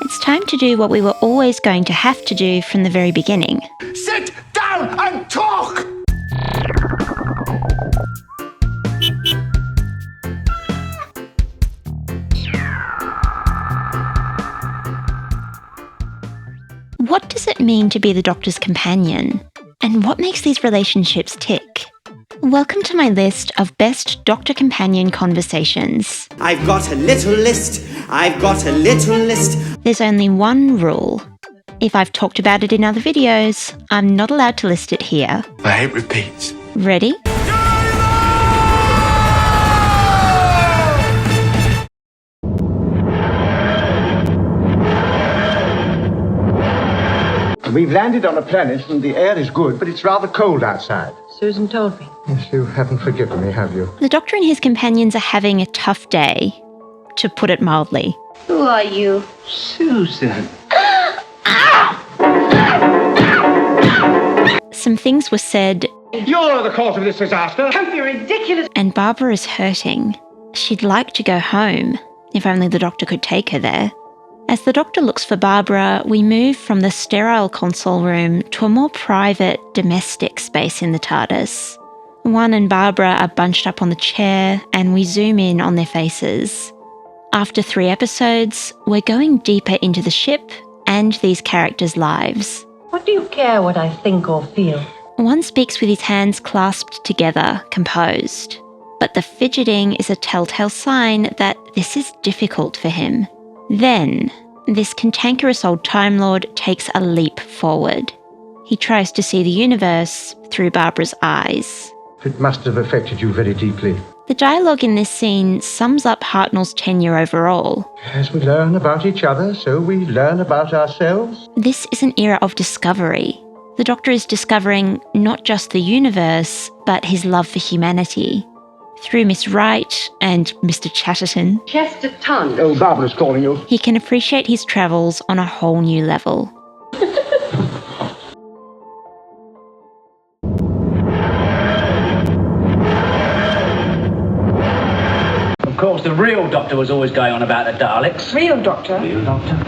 It's time to do what we were always going to have to do from the very beginning. Sit down and talk! What does it mean to be the Doctor's companion? And what makes these relationships tick? Welcome to my list of best Doctor companion conversations. I've got a little list. I've got a little list. There's only one rule. If I've talked about it in other videos, I'm not allowed to list it here. I hate repeats. Ready? We've landed on a planet and the air is good, but it's rather cold outside. Susan told me. Yes, you haven't forgiven me, have you? The Doctor and his companions are having a tough day, to put it mildly. Who are you? Susan. Some things were said, You're the cause of this disaster. Don't be ridiculous. and Barbara is hurting. She'd like to go home, if only the Doctor could take her there. As the Doctor looks for Barbara, we move from the sterile console room to a more private, domestic space in the TARDIS. One and Barbara are bunched up on the chair, and we zoom in on their faces. After 3 episodes, we're going deeper into the ship and these characters' lives. What do you care what I think or feel? One speaks with his hands clasped together, composed. But the fidgeting is a telltale sign that this is difficult for him. Then, this cantankerous old Time Lord takes a leap forward. He tries to see the universe through Barbara's eyes. It must have affected you very deeply. The dialogue in this scene sums up Hartnell's tenure overall. As we learn about each other, so we learn about ourselves. This is an era of discovery. The Doctor is discovering not just the universe, but his love for humanity. Through Miss Wright and Mr. Chatterton, Chesterton. Oh, Barbara's calling you. he can appreciate his travels on a whole new level. Of course, the real Doctor was always going on about the Daleks. Real doctor. Real Doctor?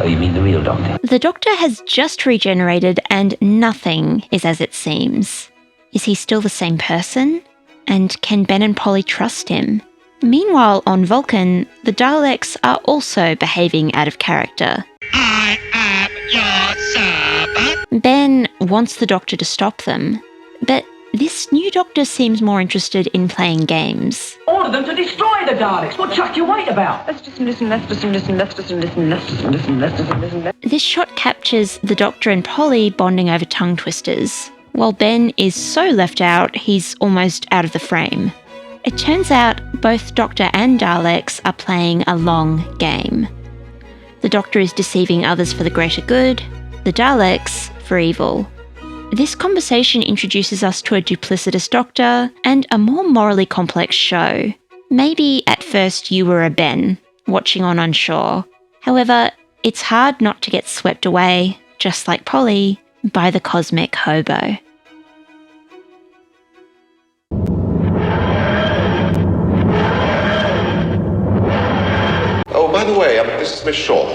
Oh, you mean the real Doctor? The Doctor has just regenerated and nothing is as it seems. Is he still the same person? And can Ben and Polly trust him? Meanwhile, on Vulcan, the Daleks are also behaving out of character. I am your servant. Ben wants the Doctor to stop them, but this new Doctor seems more interested in playing games. Order them to destroy the Daleks. What chuck you wait about? Let's just listen, let's listen, listen, let's listen, listen, let's listen, listen, let's listen, listen. This shot captures the Doctor and Polly bonding over tongue twisters. While Ben is so left out, he's almost out of the frame. It turns out both Doctor and Daleks are playing a long game. The Doctor is deceiving others for the greater good, the Daleks for evil. This conversation introduces us to a duplicitous Doctor and a more morally complex show. Maybe at first you were a Ben, watching on unsure. However, it's hard not to get swept away, just like Polly, by the cosmic hobo. Oh, by the way, this is Miss Shaw.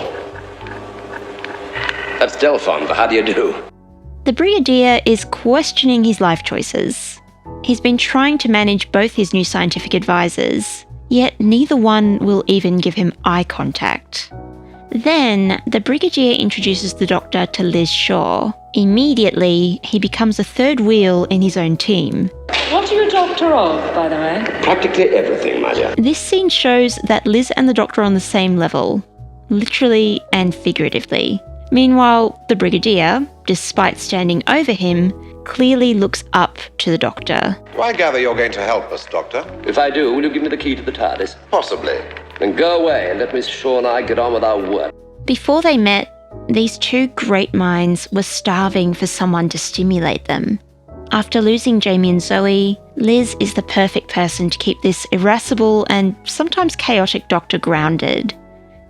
That's Delphon, but how do you do? The Brigadier is questioning his life choices. He's been trying to manage both his new scientific advisors, yet neither one will even give him eye contact. Then, the Brigadier introduces the Doctor to Liz Shaw. Immediately, he becomes a third wheel in his own team. What are you a doctor of, by the way? Practically everything, my dear. This scene shows that Liz and the Doctor are on the same level, literally and figuratively. Meanwhile, the Brigadier, despite standing over him, clearly looks up to the Doctor. Do I gather you're going to help us, Doctor? If I do, will you give me the key to the TARDIS? Possibly. Then go away and let Miss Shaw and I get on with our work. Before they met, these two great minds were starving for someone to stimulate them. After losing Jamie and Zoe, Liz is the perfect person to keep this irascible and sometimes chaotic Doctor grounded.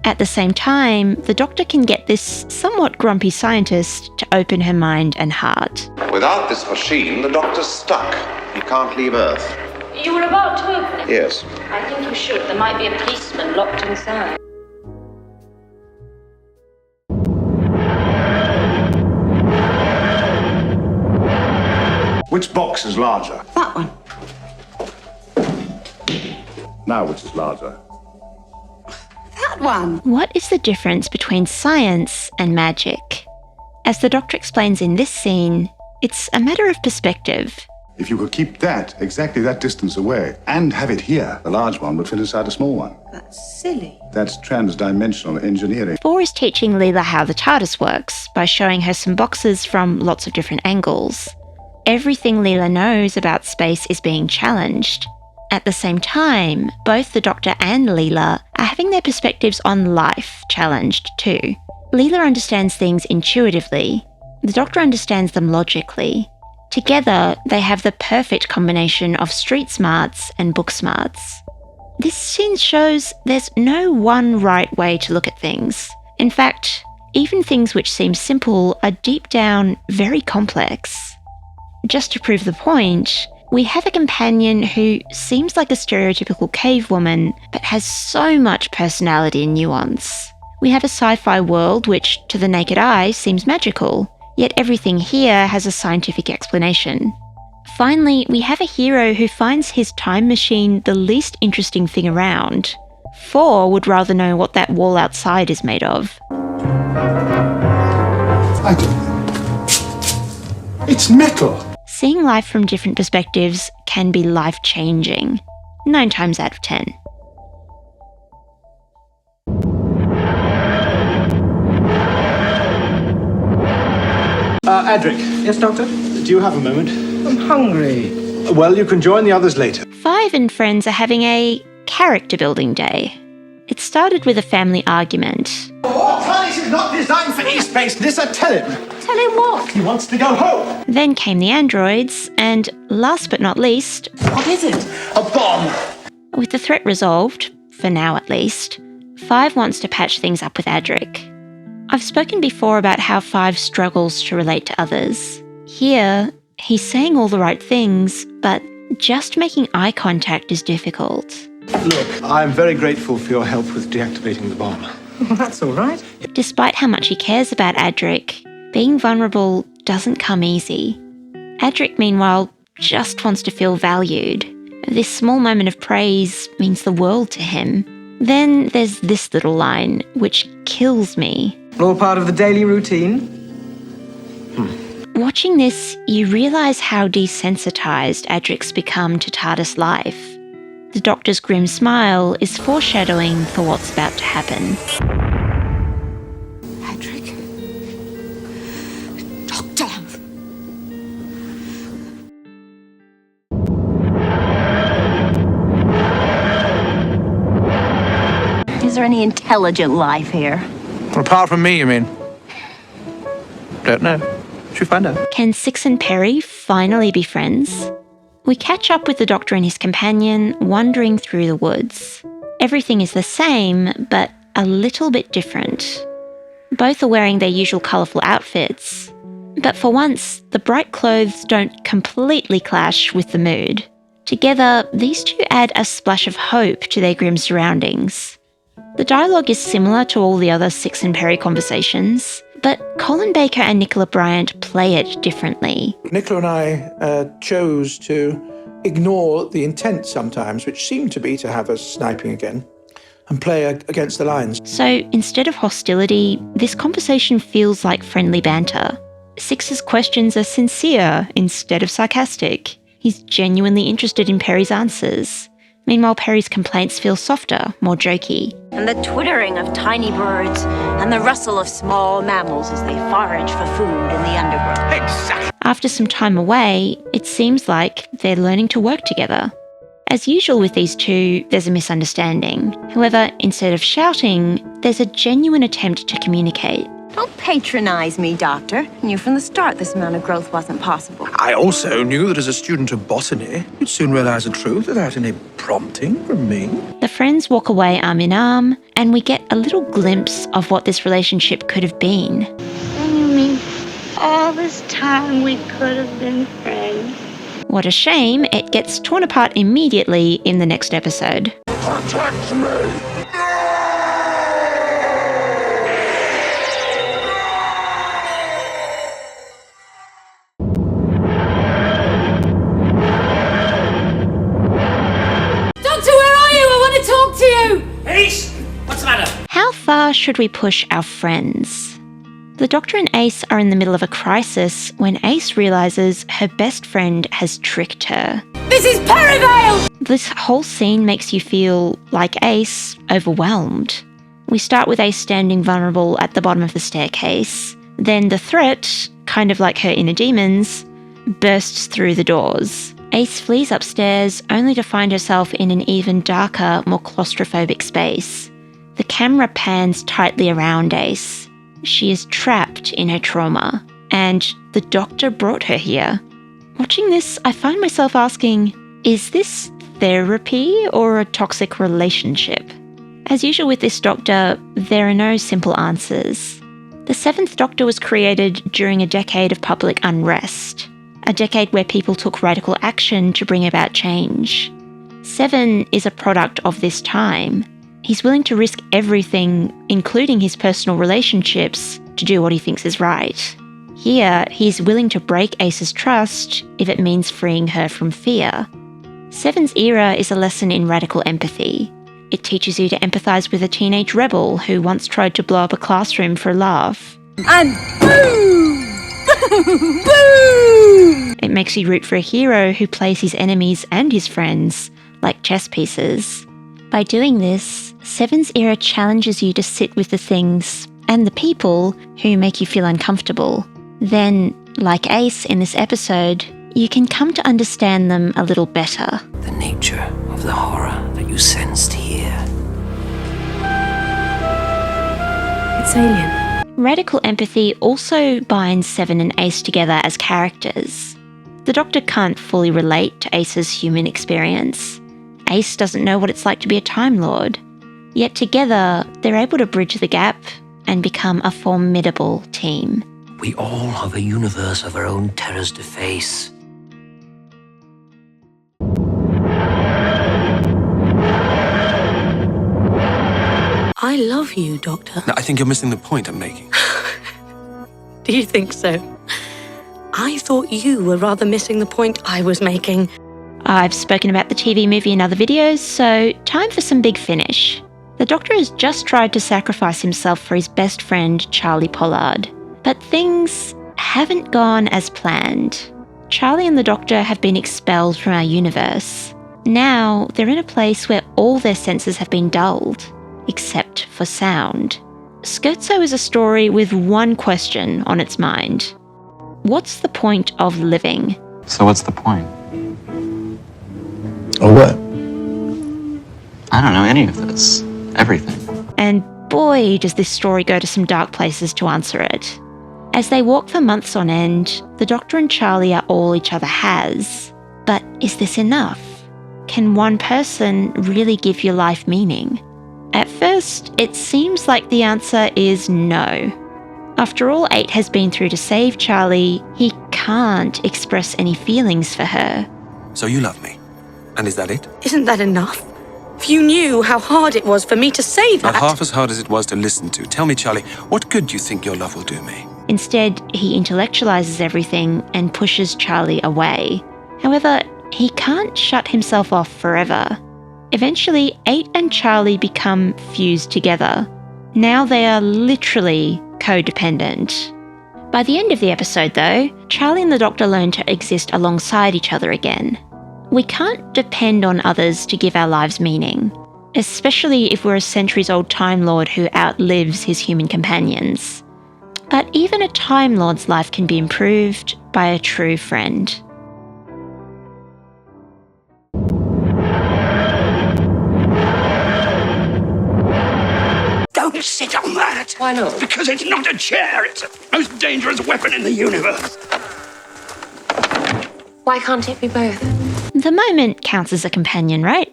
At the same time, the Doctor can get this somewhat grumpy scientist to open her mind and heart. Without this machine, the Doctor's stuck. He can't leave Earth. You were about to open it. Yes. I think you should. There might be a policeman locked inside. Which box is larger? That one. Now which is larger? That one. What is the difference between science and magic? As the Doctor explains in this scene, it's a matter of perspective. If you could keep that exactly that distance away and have it here, the large one would fit inside a small one. That's silly. That's transdimensional engineering. 4 is teaching Leela how the TARDIS works by showing her some boxes from lots of different angles. Everything Leela knows about space is being challenged. At the same time, both the Doctor and Leela are having their perspectives on life challenged too. Leela understands things intuitively. The Doctor understands them logically. Together, they have the perfect combination of street smarts and book smarts. This scene shows there's no one right way to look at things. In fact, even things which seem simple are deep down very complex. Just to prove the point, we have a companion who seems like a stereotypical cave woman, but has so much personality and nuance. We have a sci-fi world which, to the naked eye, seems magical, yet everything here has a scientific explanation. Finally, we have a hero who finds his time machine the least interesting thing around. 4 would rather know what that wall outside is made of. I don't know. It's metal. Seeing life from different perspectives can be life-changing, 9 times out of 10. Adric. Yes, Doctor? Do you have a moment? I'm hungry. Well, you can join the others later. 5 and friends are having a character-building day. It started with a family argument. Oh, TARDIS is not designed for E-space, Nissa, tell him. Tell him what? He wants to go home. Then came the androids, and last but not least, What is it? A bomb. with the threat resolved, for now at least, 5 wants to patch things up with Adric. I've spoken before about how 5 struggles to relate to others. Here, he's saying all the right things, but just making eye contact is difficult. Look, I'm very grateful for your help with deactivating the bomb. That's all right. Despite how much he cares about Adric, being vulnerable doesn't come easy. Adric, meanwhile, just wants to feel valued. This small moment of praise means the world to him. Then there's this little line, which kills me. All part of the daily routine. Watching this, you realise how desensitized Adric's become to TARDIS life. The Doctor's grim smile is foreshadowing for what's about to happen. Patrick. Doctor. Is there any intelligent life here? Apart from me, you mean? Don't know. Should we find out? Can Six and Perry finally be friends? We catch up with the Doctor and his companion wandering through the woods. Everything is the same, but a little bit different. Both are wearing their usual colourful outfits, but for once, the bright clothes don't completely clash with the mood. Together, these two add a splash of hope to their grim surroundings. The dialogue is similar to all the other Six and Perry conversations, but Colin Baker and Nicola Bryant play it differently. Nicola and I chose to ignore the intent sometimes, which seemed to be to have us sniping again, and play against the lines. So instead of hostility, this conversation feels like friendly banter. Six's questions are sincere instead of sarcastic. He's genuinely interested in Perry's answers. Meanwhile, Perry's complaints feel softer, more jokey. And the twittering of tiny birds and the rustle of small mammals as they forage for food in the undergrowth. Exactly. After some time away, it seems like they're learning to work together. As usual with these two, there's a misunderstanding. However, instead of shouting, there's a genuine attempt to communicate. Don't patronize me, Doctor. I knew from the start this amount of growth wasn't possible. I also knew that as a student of botany, you'd soon realize the truth without any prompting from me. The friends walk away arm in arm, and we get a little glimpse of what this relationship could have been. You mean all this time we could have been friends? What a shame it gets torn apart immediately in the next episode. Protect me! far should we push our friends? The Doctor and Ace are in the middle of a crisis when Ace realises her best friend has tricked her. This is Perivale! This whole scene makes you feel, like Ace, overwhelmed. We start with Ace standing vulnerable at the bottom of the staircase. Then the threat, kind of like her inner demons, bursts through the doors. Ace flees upstairs only to find herself in an even darker, more claustrophobic space. The camera pans tightly around Ace. She is trapped in her trauma, and the Doctor brought her here. Watching this, I find myself asking, is this therapy or a toxic relationship? As usual with this Doctor, there are no simple answers. The Seventh Doctor was created during a decade of public unrest, a decade where people took radical action to bring about change. Seven is a product of this time. He's willing to risk everything, including his personal relationships, to do what he thinks is right. Here, he's willing to break Ace's trust if it means freeing her from fear. Seven's era is a lesson in radical empathy. It teaches you to empathise with a teenage rebel who once tried to blow up a classroom for a laugh. And boom! Boom! It makes you root for a hero who plays his enemies and his friends like chess pieces. By doing this, Seven's era challenges you to sit with the things and the people who make you feel uncomfortable. Then, like Ace in this episode, you can come to understand them a little better. The nature of the horror that you sensed here. It's alien. Radical empathy also binds Seven and Ace together as characters. The Doctor can't fully relate to Ace's human experience. Ace doesn't know what it's like to be a Time Lord. Yet together, they're able to bridge the gap and become a formidable team. We all have a universe of our own terrors to face. I love you, Doctor. No, I think you're missing the point I'm making. Do you think so? I thought you were rather missing the point I was making. I've spoken about the TV movie in other videos, so time for some big finish. The Doctor has just tried to sacrifice himself for his best friend, Charlie Pollard. But things haven't gone as planned. Charlie and the Doctor have been expelled from our universe. Now they're in a place where all their senses have been dulled, except for sound. Scherzo is a story with one question on its mind. What's the point of living? So what's the point? Or what? I don't know any of this. Everything. And boy, does this story go to some dark places to answer it. As they walk for months on end, the Doctor and Charlie are all each other has. But is this enough? Can one person really give your life meaning? At first, it seems like the answer is no. After all 8 has been through to save Charlie, he can't express any feelings for her. So you love me? And is that it? Isn't that enough? If you knew how hard it was for me to say that... Not half as hard as it was to listen to. Tell me, Charlie, what good do you think your love will do me? Instead, he intellectualizes everything and pushes Charlie away. However, he can't shut himself off forever. Eventually, 8 and Charlie become fused together. Now they are literally codependent. By the end of the episode, though, Charlie and the Doctor learn to exist alongside each other again. We can't depend on others to give our lives meaning, especially if we're a centuries-old Time Lord who outlives his human companions. But even a Time Lord's life can be improved by a true friend. Don't sit on that! Why not? Because it's not a chair, it's the most dangerous weapon in the universe. Why can't it be both? The moment counts as a companion, right?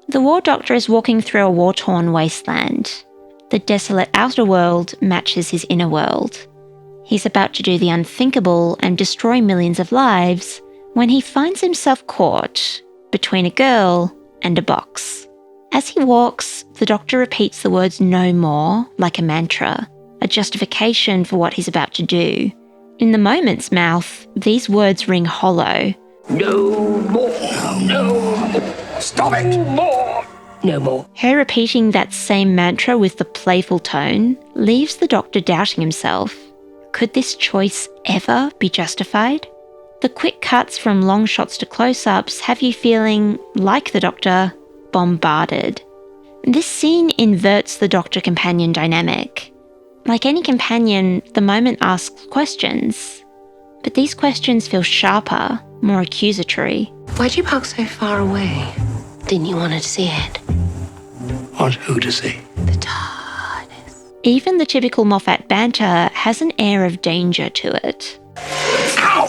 The War Doctor is walking through a war-torn wasteland. The desolate outer world matches his inner world. He's about to do the unthinkable and destroy millions of lives when he finds himself caught between a girl and a box. As he walks, the Doctor repeats the words "no more" like a mantra, a justification for what he's about to do. In the moment's mouth, these words ring hollow. No more. No more. Stop it. No more. no more. Her repeating that same mantra with the playful tone leaves the Doctor doubting himself. Could this choice ever be justified? The quick cuts from long shots to close-ups have you feeling, like the Doctor, bombarded. This scene inverts the Doctor-companion dynamic. Like any companion, the moment asks questions. But these questions feel sharper, more accusatory. Why'd you park so far away? Didn't you want to see it? Want who to see? The TARDIS. Even the typical Moffat banter has an air of danger to it. Ow!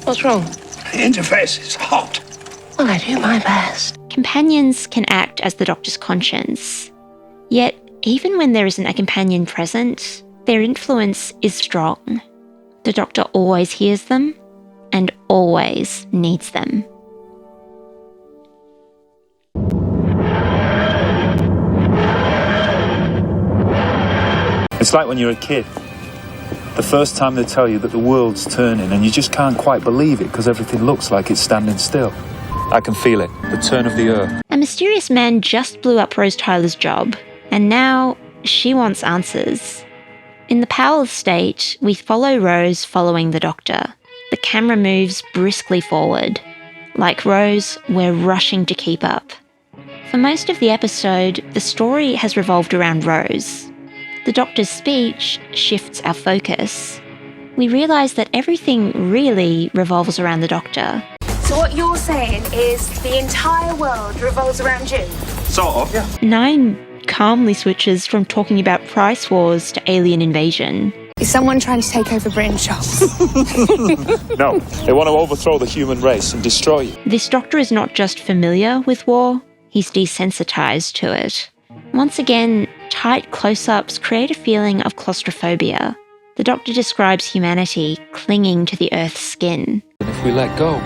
What's wrong? The interface is hot. Well, I do my best. Companions can act as the Doctor's conscience. Yet, even when there isn't a companion present, their influence is strong. The Doctor always hears them and always needs them. It's like when you're a kid. The first time they tell you that the world's turning and you just can't quite believe it because everything looks like it's standing still. I can feel it, the turn of the earth. A mysterious man just blew up Rose Tyler's job, and now she wants answers. In the powerless state, we follow Rose following the Doctor. The camera moves briskly forward. Like Rose, we're rushing to keep up. For most of the episode, the story has revolved around Rose. The Doctor's speech shifts our focus. We realise that everything really revolves around the Doctor. So what you're saying is the entire world revolves around you? Sort of, yeah. 9 calmly switches from talking about price wars to alien invasion. Is someone trying to take over Britain's shops? No, they want to overthrow the human race and destroy you. This Doctor is not just familiar with war, he's desensitised to it. Once again, tight close-ups create a feeling of claustrophobia. The Doctor describes humanity clinging to the Earth's skin. And if we let go,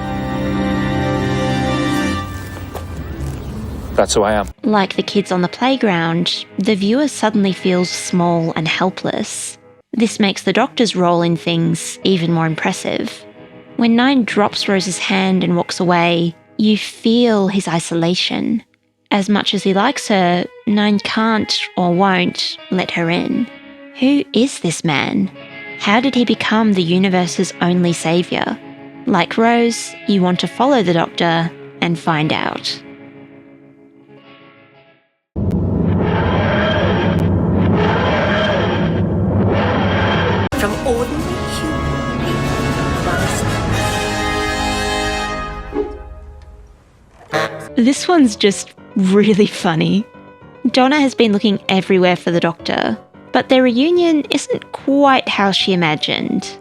that's who I am. Like the kids on the playground, the viewer suddenly feels small and helpless. This makes the Doctor's role in things even more impressive. When 9 drops Rose's hand and walks away, you feel his isolation. As much as he likes her, 9 can't or won't let her in. Who is this man? How did he become the universe's only saviour? Like Rose, you want to follow the Doctor and find out. From ordinary human beings. This one's just really funny. Donna has been looking everywhere for the Doctor, but their reunion isn't quite how she imagined.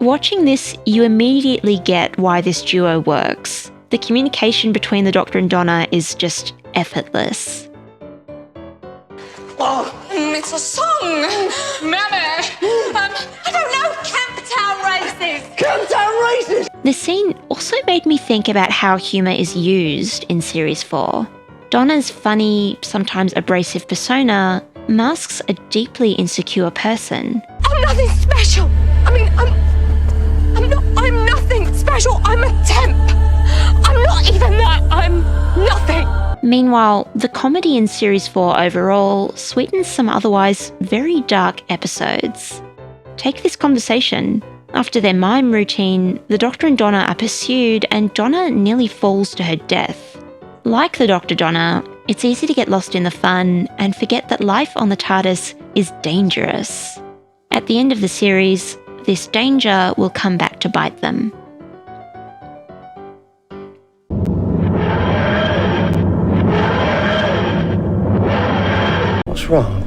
Watching this, you immediately get why this duo works. The communication between the Doctor and Donna is just effortless. Oh, it's a song! Mammy! I don't know, Camptown Races! Camptown Races! The scene also made me think about how humour is used in Series 4. Donna's funny, sometimes abrasive persona masks a deeply insecure person. I'm nothing special! I mean, I'm nothing special! I'm a temp! I'm not even that! I'm nothing! Meanwhile, the comedy in Series 4 overall sweetens some otherwise very dark episodes. Take this conversation. After their mime routine, the Doctor and Donna are pursued and Donna nearly falls to her death. Like the Doctor Donna, it's easy to get lost in the fun and forget that life on the TARDIS is dangerous. At the end of the series, this danger will come back to bite them. What's wrong?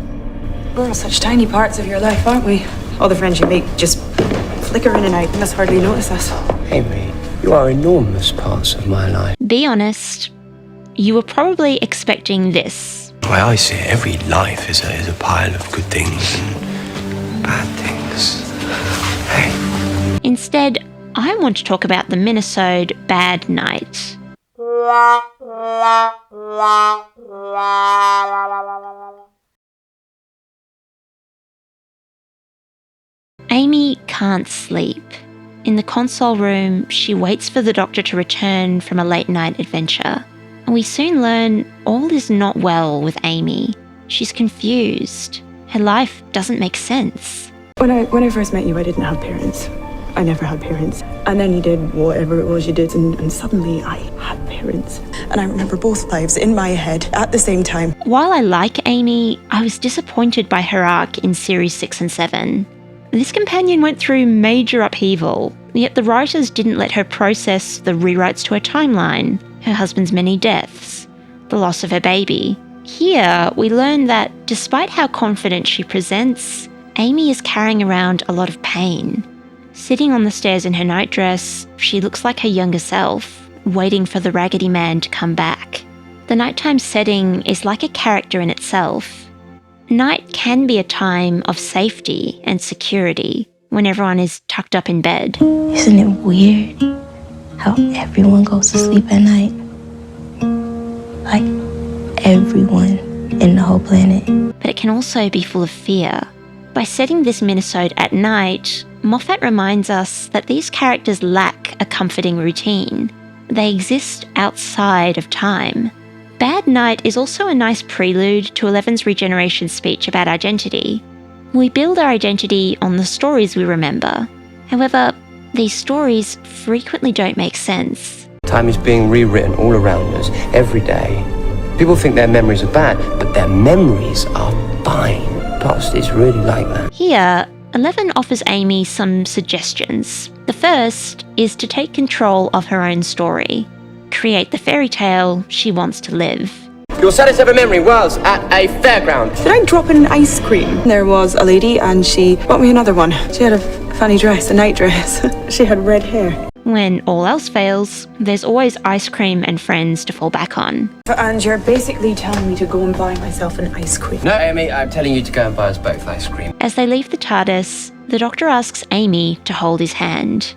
We're all such tiny parts of your life, aren't we? All the friends you make just flicker in and out. You must hardly notice us. Amy, you are enormous parts of my life. Be honest, you were probably expecting this. The way I see it, every life is a pile of good things and bad things. Hey. Instead, I want to talk about the Minnesota Bad Night. Amy can't sleep. In the console room, she waits for the Doctor to return from a late-night adventure. We soon learn all is not well with Amy. She's confused. Her life doesn't make sense. When I first met you, I didn't have parents. I never had parents. And then you did whatever it was you did, and suddenly I had parents. And I remember both lives in my head at the same time. While I like Amy, I was disappointed by her arc in Series 6 and 7. This companion went through major upheaval, yet the writers didn't let her process the rewrites to her timeline, her husband's many deaths, the loss of her baby. Here, we learn that despite how confident she presents, Amy is carrying around a lot of pain. Sitting on the stairs in her nightdress, she looks like her younger self, waiting for the Raggedy Man to come back. The nighttime setting is like a character in itself. Night can be a time of safety and security when everyone is tucked up in bed. Isn't it weird how everyone goes to sleep at night? Like, everyone in the whole planet. But it can also be full of fear. By setting this minisode at night, Moffat reminds us that these characters lack a comforting routine. They exist outside of time. Bad Night is also a nice prelude to Eleven's regeneration speech about identity. We build our identity on the stories we remember. However, these stories frequently don't make sense. Time is being rewritten all around us, every day. People think their memories are bad, but their memories are fine. Past is really like that. Here, Eleven offers Amy some suggestions. The first is to take control of her own story, create the fairy tale she wants to live. Your saddest ever memory was at a fairground. Did I drop an ice cream? There was a lady and she bought me another one. She had a funny dress, a night dress. She had red hair. When all else fails, there's always ice cream and friends to fall back on. And you're basically telling me to go and buy myself an ice cream? No, Amy, I'm telling you to go and buy us both ice cream. As they leave the TARDIS, the Doctor asks Amy to hold his hand.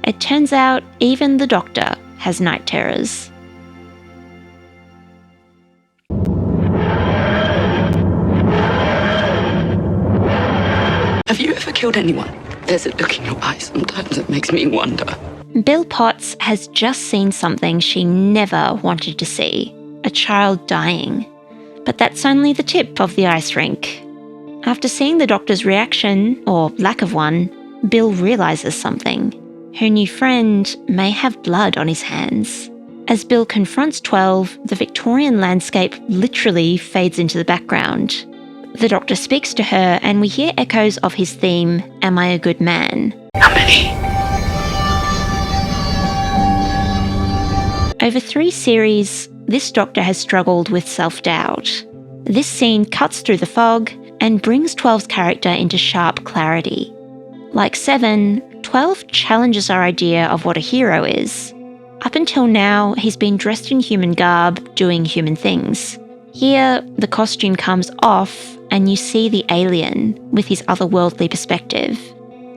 It turns out even the Doctor has night terrors. Have you ever killed anyone? There's a look in your eyes sometimes that makes me wonder. Bill Potts has just seen something she never wanted to see, a child dying. But that's only the tip of the ice rink. After seeing the Doctor's reaction, or lack of one, Bill realises something. Her new friend may have blood on his hands. As Bill confronts 12, the Victorian landscape literally fades into the background. The Doctor speaks to her and we hear echoes of his theme, Am I a Good Man? Over 3 series, this Doctor has struggled with self-doubt. This scene cuts through the fog and brings 12's character into sharp clarity. Like 7, 12 challenges our idea of what a hero is. Up until now, he's been dressed in human garb, doing human things. Here, the costume comes off and you see the alien with his otherworldly perspective.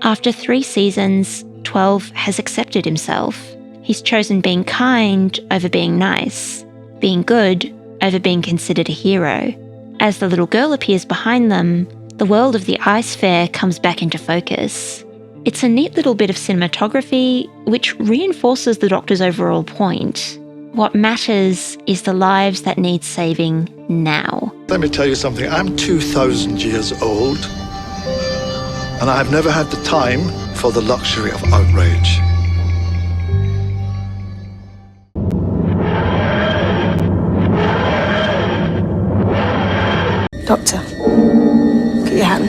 After 3 seasons, 12 has accepted himself. He's chosen being kind over being nice, being good over being considered a hero. As the little girl appears behind them, the world of the ice fair comes back into focus. It's a neat little bit of cinematography which reinforces the Doctor's overall point. What matters is the lives that need saving now. Let me tell you something, I'm 2,000 years old, and I have never had the time for the luxury of outrage. Doctor, look at your hand.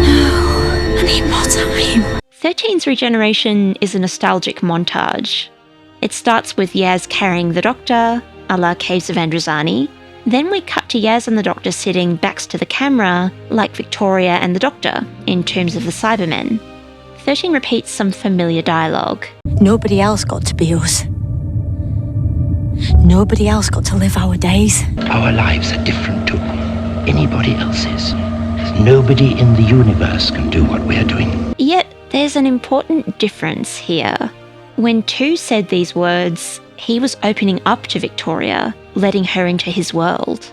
No, I need more time. 13's regeneration is a nostalgic montage. It starts with Yaz carrying the Doctor, a la Caves of Androzani. Then we cut to Yaz and the Doctor sitting backs to the camera, like Victoria and the Doctor in Tombs of the Cybermen. 13 repeats some familiar dialogue. Nobody else got to be us. Nobody else got to live our days. Our lives are different to anybody else's. Nobody in the universe can do what we're doing. Yet there's an important difference here. When 2 said these words, he was opening up to Victoria, letting her into his world.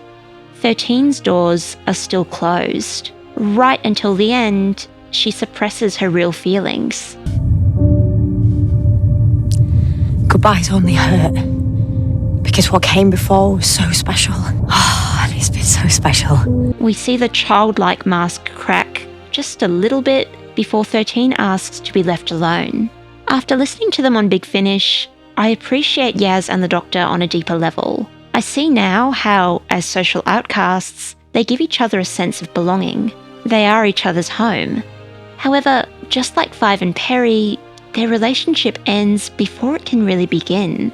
13's doors are still closed. Right until the end, she suppresses her real feelings. Goodbyes only hurt Because what came before was so special. Oh, and it's been so special. We see the childlike mask crack just a little bit before 13 asks to be left alone. After listening to them on Big Finish, I appreciate Yaz and the Doctor on a deeper level. I see now how, as social outcasts, they give each other a sense of belonging. They are each other's home. However, just like Five and Perry, their relationship ends before it can really begin.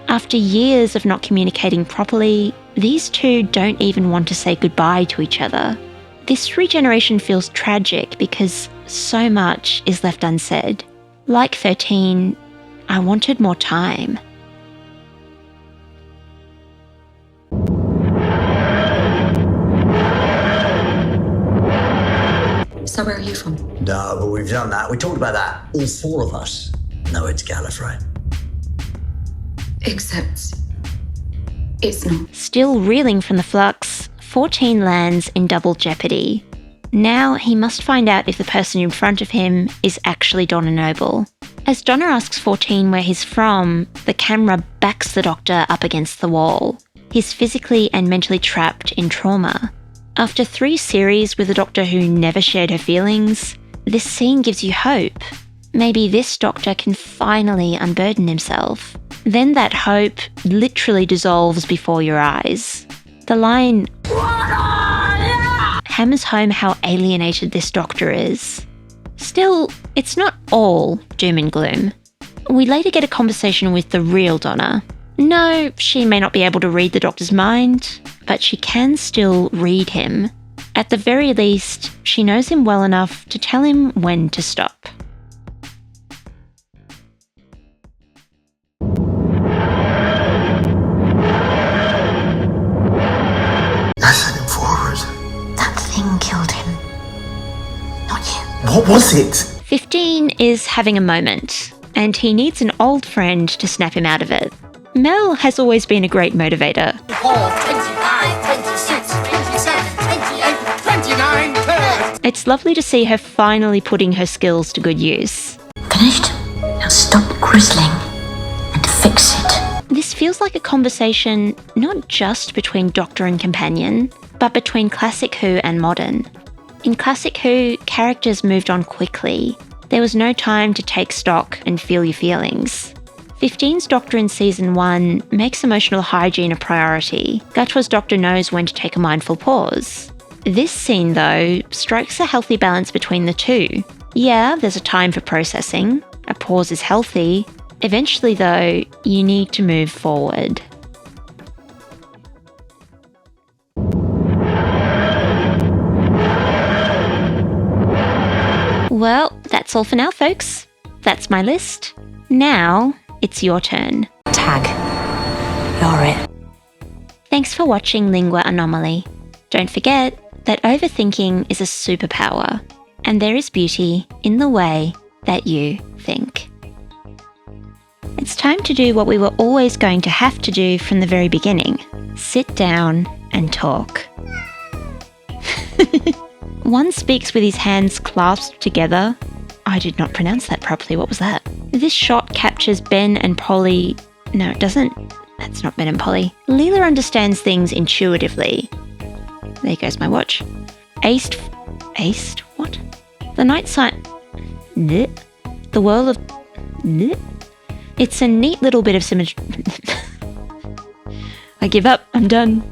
After years of not communicating properly, these two don't even want to say goodbye to each other. This regeneration feels tragic because so much is left unsaid. Like 13, I wanted more time. So where are you from? No, but we've done that. We talked about that. All four of us know it's Gallifrey. Except it's not. Still reeling from the flux, 14 lands in double jeopardy. Now he must find out if the person in front of him is actually Donna Noble. As Donna asks 14 where he's from, the camera backs the Doctor up against the wall. He's physically and mentally trapped in trauma. After 3 series with a Doctor who never shared her feelings, this scene gives you hope. Maybe this Doctor can finally unburden himself. Then that hope literally dissolves before your eyes. The line hammers home how alienated this Doctor is. Still, it's not all doom and gloom. We later get a conversation with the real Donna. No, she may not be able to read the Doctor's mind, but she can still read him. At the very least, she knows him well enough to tell him when to stop. I sent him forward. That thing killed him. Not you. What was it? 15 is having a moment, and he needs an old friend to snap him out of it. Mel has always been a great motivator. 24, 25, 26, 27, 28, 29, 30. It's lovely to see her finally putting her skills to good use. Finished? Now stop grizzling and fix it. This feels like a conversation not just between Doctor and companion, but between Classic Who and modern. In Classic Who, characters moved on quickly. There was no time to take stock and feel your feelings. 15's Doctor in Season 1 makes emotional hygiene a priority. Gatwa's Doctor knows when to take a mindful pause. This scene, though, strikes a healthy balance between the two. Yeah, there's a time for processing. A pause is healthy. Eventually, though, you need to move forward. Well, that's all for now, folks. That's my list. Now, it's your turn. Tag. You're it. Thanks for watching Lingua Anomaly. Don't forget that overthinking is a superpower, and there is beauty in the way that you think. It's time to do what we were always going to have to do from the very beginning. Sit down and talk. One speaks with his hands clasped together. I did not pronounce that properly. What was that? This shot captures Ben and Polly. No, it doesn't. That's not Ben and Polly. Leela understands things intuitively. There goes my watch. Aced? What? The night sign. The world of. It's a neat little bit of symmetry. I give up. I'm done.